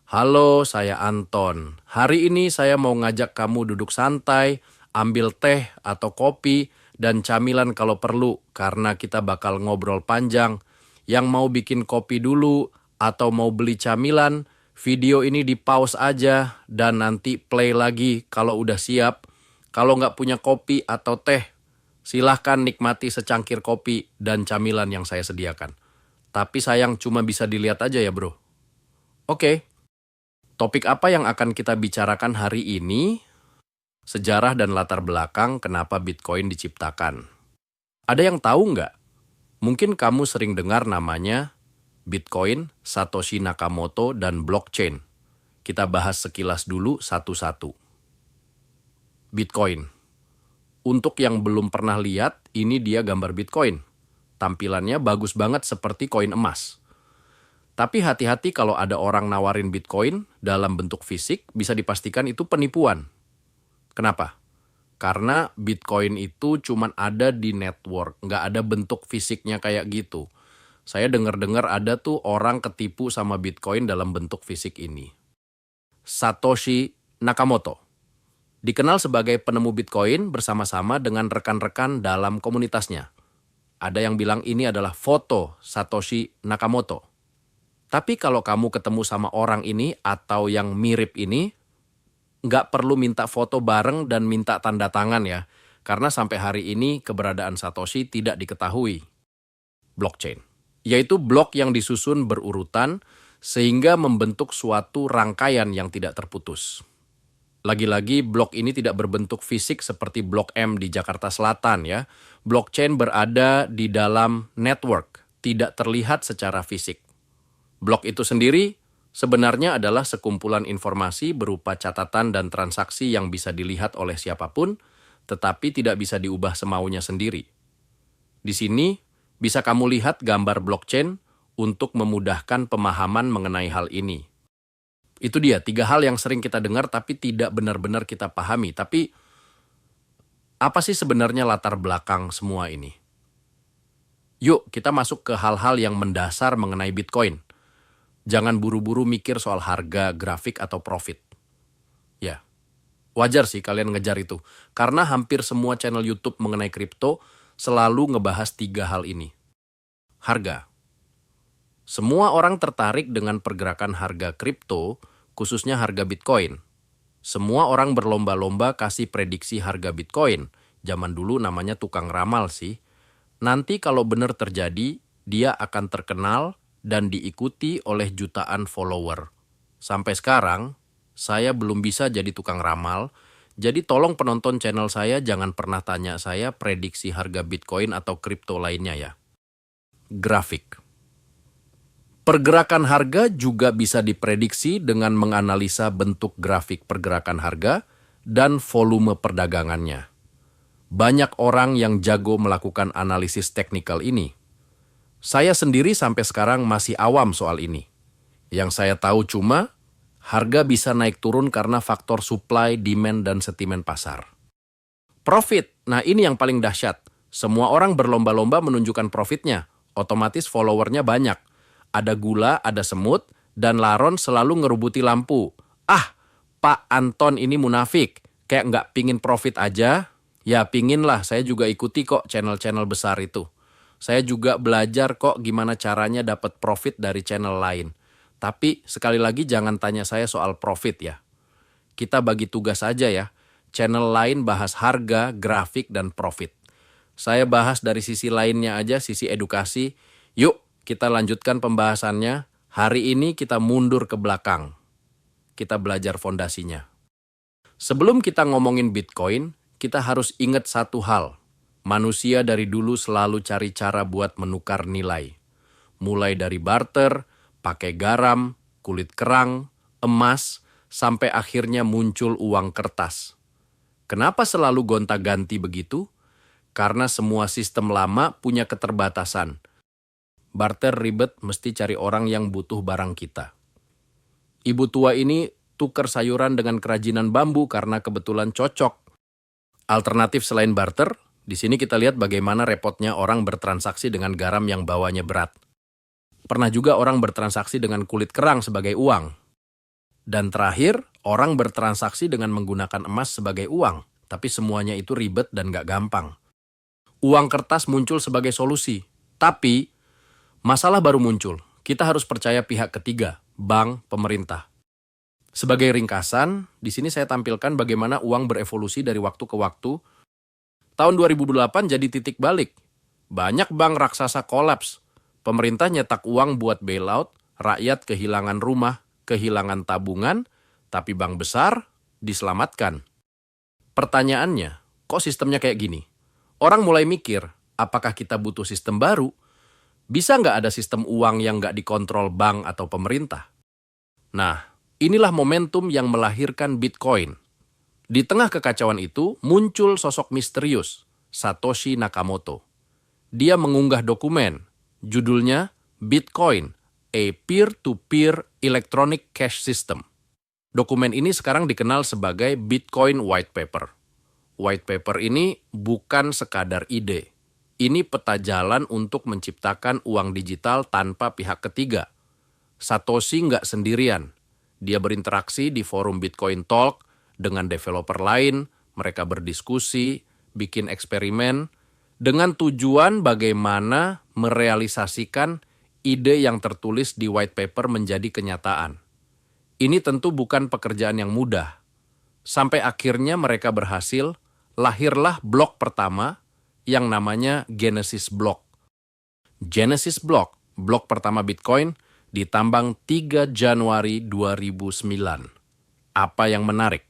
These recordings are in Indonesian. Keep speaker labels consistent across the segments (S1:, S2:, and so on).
S1: Halo, saya Anton. Hari ini saya mau ngajak kamu duduk santai, ambil teh atau kopi, dan camilan kalau perlu, karena kita bakal ngobrol panjang. Yang mau bikin kopi dulu atau mau beli camilan, video ini di-pause aja dan nanti play lagi kalau udah siap. Kalau nggak punya kopi atau teh, silahkan nikmati secangkir kopi dan camilan yang saya sediakan. Tapi sayang cuma bisa dilihat aja ya bro. Oke. Topik apa yang akan kita bicarakan hari ini? Sejarah dan latar belakang kenapa Bitcoin diciptakan. Ada yang tahu nggak? Mungkin kamu sering dengar namanya Bitcoin, Satoshi Nakamoto, dan blockchain. Kita bahas sekilas dulu satu-satu. Bitcoin. Untuk yang belum pernah lihat, ini dia gambar Bitcoin. Tampilannya bagus banget seperti koin emas. Tapi hati-hati kalau ada orang nawarin Bitcoin dalam bentuk fisik, bisa dipastikan itu penipuan. Kenapa? Karena Bitcoin itu cuma ada di network, nggak ada bentuk fisiknya kayak gitu. Saya dengar-dengar ada tuh orang ketipu sama Bitcoin dalam bentuk fisik ini. Satoshi Nakamoto dikenal sebagai penemu Bitcoin bersama-sama dengan rekan-rekan dalam komunitasnya. Ada yang bilang ini adalah foto Satoshi Nakamoto. Tapi kalau kamu ketemu sama orang ini atau yang mirip ini, nggak perlu minta foto bareng dan minta tanda tangan ya. Karena sampai hari ini keberadaan Satoshi tidak diketahui. Blockchain, yaitu blok yang disusun berurutan sehingga membentuk suatu rangkaian yang tidak terputus. Lagi-lagi blok ini tidak berbentuk fisik seperti Blok M di Jakarta Selatan ya. Blockchain berada di dalam network, tidak terlihat secara fisik. Blok itu sendiri sebenarnya adalah sekumpulan informasi berupa catatan dan transaksi yang bisa dilihat oleh siapapun, tetapi tidak bisa diubah semaunya sendiri. Di sini bisa kamu lihat gambar blockchain untuk memudahkan pemahaman mengenai hal ini. Itu dia, 3 hal yang sering kita dengar tapi tidak benar-benar kita pahami. Tapi apa sih sebenarnya latar belakang semua ini? Yuk kita masuk ke hal-hal yang mendasar mengenai Bitcoin. Jangan buru-buru mikir soal harga, grafik, atau profit. Ya, wajar sih kalian ngejar itu. Karena hampir semua channel YouTube mengenai kripto selalu ngebahas 3 hal ini. Harga. Semua orang tertarik dengan pergerakan harga kripto, khususnya harga Bitcoin. Semua orang berlomba-lomba kasih prediksi harga Bitcoin. Zaman dulu namanya tukang ramal sih. Nanti kalau benar terjadi, dia akan terkenal dan diikuti oleh jutaan follower. Sampai sekarang, saya belum bisa jadi tukang ramal, jadi tolong penonton channel saya jangan pernah tanya saya prediksi harga Bitcoin atau kripto lainnya ya. Grafik. Pergerakan harga juga bisa diprediksi dengan menganalisa bentuk grafik pergerakan harga dan volume perdagangannya. Banyak orang yang jago melakukan analisis teknikal ini. Saya sendiri sampai sekarang masih awam soal ini. Yang saya tahu cuma, harga bisa naik turun karena faktor supply, demand, dan sentimen pasar. Profit, nah ini yang paling dahsyat. Semua orang berlomba-lomba menunjukkan profitnya, otomatis followernya banyak. Ada gula, ada semut, dan laron selalu ngerubuti lampu. Ah, Pak Anton ini munafik, kayak nggak pingin profit aja? Ya pingin lah, saya juga ikuti kok channel-channel besar itu. Saya juga belajar kok gimana caranya dapat profit dari channel lain. Tapi sekali lagi jangan tanya saya soal profit ya. Kita bagi tugas aja ya. Channel lain bahas harga, grafik, dan profit. Saya bahas dari sisi lainnya aja, sisi edukasi. Yuk kita lanjutkan pembahasannya. Hari ini kita mundur ke belakang. Kita belajar fondasinya. Sebelum kita ngomongin Bitcoin, kita harus ingat satu hal. Manusia dari dulu selalu cari cara buat menukar nilai. Mulai dari barter, pakai garam, kulit kerang, emas, sampai akhirnya muncul uang kertas. Kenapa selalu gonta-ganti begitu? Karena semua sistem lama punya keterbatasan. Barter ribet mesti cari orang yang butuh barang kita. Ibu tua ini tuker sayuran dengan kerajinan bambu karena kebetulan cocok. Alternatif selain barter, di sini kita lihat bagaimana repotnya orang bertransaksi dengan garam yang bawanya berat. Pernah juga orang bertransaksi dengan kulit kerang sebagai uang. Dan terakhir, orang bertransaksi dengan menggunakan emas sebagai uang, tapi semuanya itu ribet dan gak gampang. Uang kertas muncul sebagai solusi, tapi masalah baru muncul. Kita harus percaya pihak ketiga, bank, pemerintah. Sebagai ringkasan, di sini saya tampilkan bagaimana uang berevolusi dari waktu ke waktu. Tahun 2008 jadi titik balik. Banyak bank raksasa kolaps. Pemerintah nyetak uang buat bailout, rakyat kehilangan rumah, kehilangan tabungan, tapi bank besar diselamatkan. Pertanyaannya, kok sistemnya kayak gini? Orang mulai mikir, apakah kita butuh sistem baru? Bisa nggak ada sistem uang yang nggak dikontrol bank atau pemerintah? Nah, inilah momentum yang melahirkan Bitcoin. Di tengah kekacauan itu, muncul sosok misterius, Satoshi Nakamoto. Dia mengunggah dokumen, judulnya Bitcoin, a Peer-to-Peer Electronic Cash System. Dokumen ini sekarang dikenal sebagai Bitcoin White Paper. White paper ini bukan sekadar ide. Ini peta jalan untuk menciptakan uang digital tanpa pihak ketiga. Satoshi nggak sendirian. Dia berinteraksi di forum Bitcoin Talk dengan developer lain, mereka berdiskusi, bikin eksperimen, dengan tujuan bagaimana merealisasikan ide yang tertulis di white paper menjadi kenyataan. Ini tentu bukan pekerjaan yang mudah. Sampai akhirnya mereka berhasil, lahirlah blok pertama yang namanya Genesis Block. Genesis Block, blok pertama Bitcoin, ditambang 3 Januari 2009. Apa yang menarik?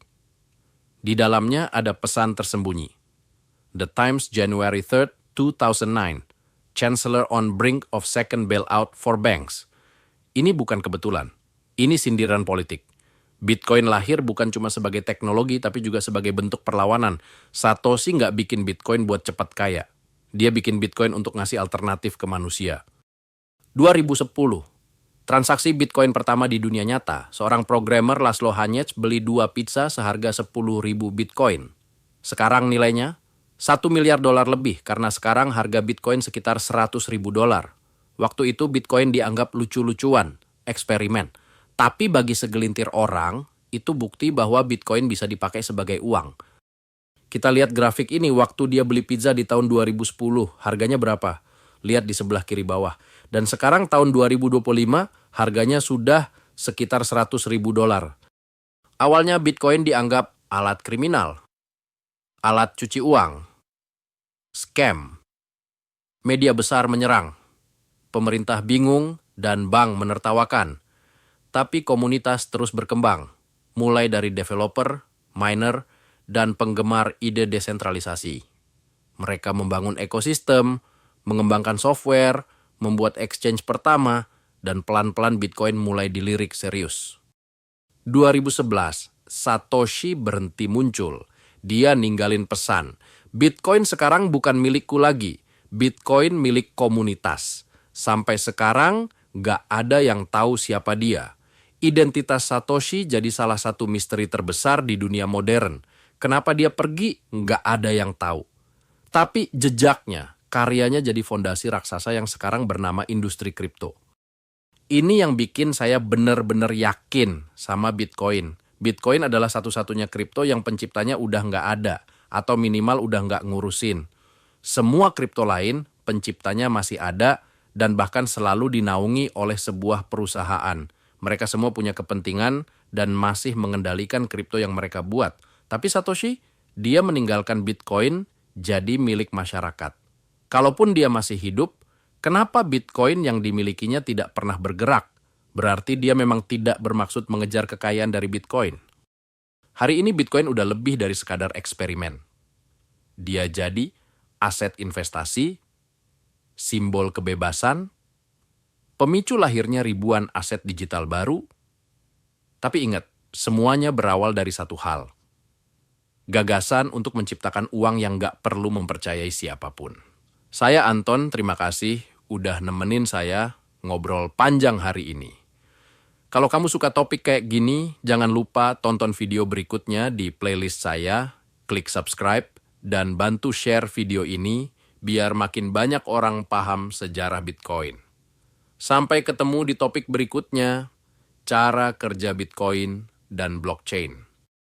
S1: Di dalamnya ada pesan tersembunyi. The Times January 3, 2009. Chancellor on brink of second bailout for banks. Ini bukan kebetulan. Ini sindiran politik. Bitcoin lahir bukan cuma sebagai teknologi, tapi juga sebagai bentuk perlawanan. Satoshi nggak bikin Bitcoin buat cepat kaya. Dia bikin Bitcoin untuk ngasih alternatif ke manusia. 2010. Transaksi Bitcoin pertama di dunia nyata, seorang programmer Laszlo Hanyecz beli 2 pizza seharga 10.000 Bitcoin. Sekarang nilainya $1 miliar lebih karena sekarang harga Bitcoin sekitar $100.000. Waktu itu Bitcoin dianggap lucu-lucuan, eksperimen. Tapi bagi segelintir orang, itu bukti bahwa Bitcoin bisa dipakai sebagai uang. Kita lihat grafik ini waktu dia beli pizza di tahun 2010, harganya berapa? Lihat di sebelah kiri bawah. Dan sekarang tahun 2025, harganya sudah sekitar $100.000. Awalnya Bitcoin dianggap alat kriminal, alat cuci uang, scam. Media besar menyerang, pemerintah bingung, dan bank menertawakan. Tapi komunitas terus berkembang, mulai dari developer, miner, dan penggemar ide desentralisasi. Mereka membangun ekosistem, mengembangkan software, membuat exchange pertama, dan pelan-pelan Bitcoin mulai dilirik serius. 2011, Satoshi berhenti muncul. Dia ninggalin pesan. Bitcoin sekarang bukan milikku lagi. Bitcoin milik komunitas. Sampai sekarang, nggak ada yang tahu siapa dia. Identitas Satoshi jadi salah satu misteri terbesar di dunia modern. Kenapa dia pergi? Nggak ada yang tahu. Tapi jejaknya, karyanya jadi fondasi raksasa yang sekarang bernama industri kripto. Ini yang bikin saya benar-benar yakin sama Bitcoin. Bitcoin adalah satu-satunya kripto yang penciptanya udah nggak ada, atau minimal udah nggak ngurusin. Semua kripto lain, penciptanya masih ada, dan bahkan selalu dinaungi oleh sebuah perusahaan. Mereka semua punya kepentingan dan masih mengendalikan kripto yang mereka buat. Tapi Satoshi, dia meninggalkan Bitcoin jadi milik masyarakat. Kalaupun dia masih hidup, kenapa Bitcoin yang dimilikinya tidak pernah bergerak? Berarti dia memang tidak bermaksud mengejar kekayaan dari Bitcoin. Hari ini Bitcoin udah lebih dari sekadar eksperimen. Dia jadi aset investasi, simbol kebebasan, pemicu lahirnya ribuan aset digital baru. Tapi ingat, semuanya berawal dari satu hal. Gagasan untuk menciptakan uang yang nggak perlu mempercayai siapapun. Saya Anton, terima kasih udah nemenin saya ngobrol panjang hari ini. Kalau kamu suka topik kayak gini, jangan lupa tonton video berikutnya di playlist saya, klik subscribe, dan bantu share video ini biar makin banyak orang paham sejarah Bitcoin. Sampai ketemu di topik berikutnya. cara kerja Bitcoin dan blockchain.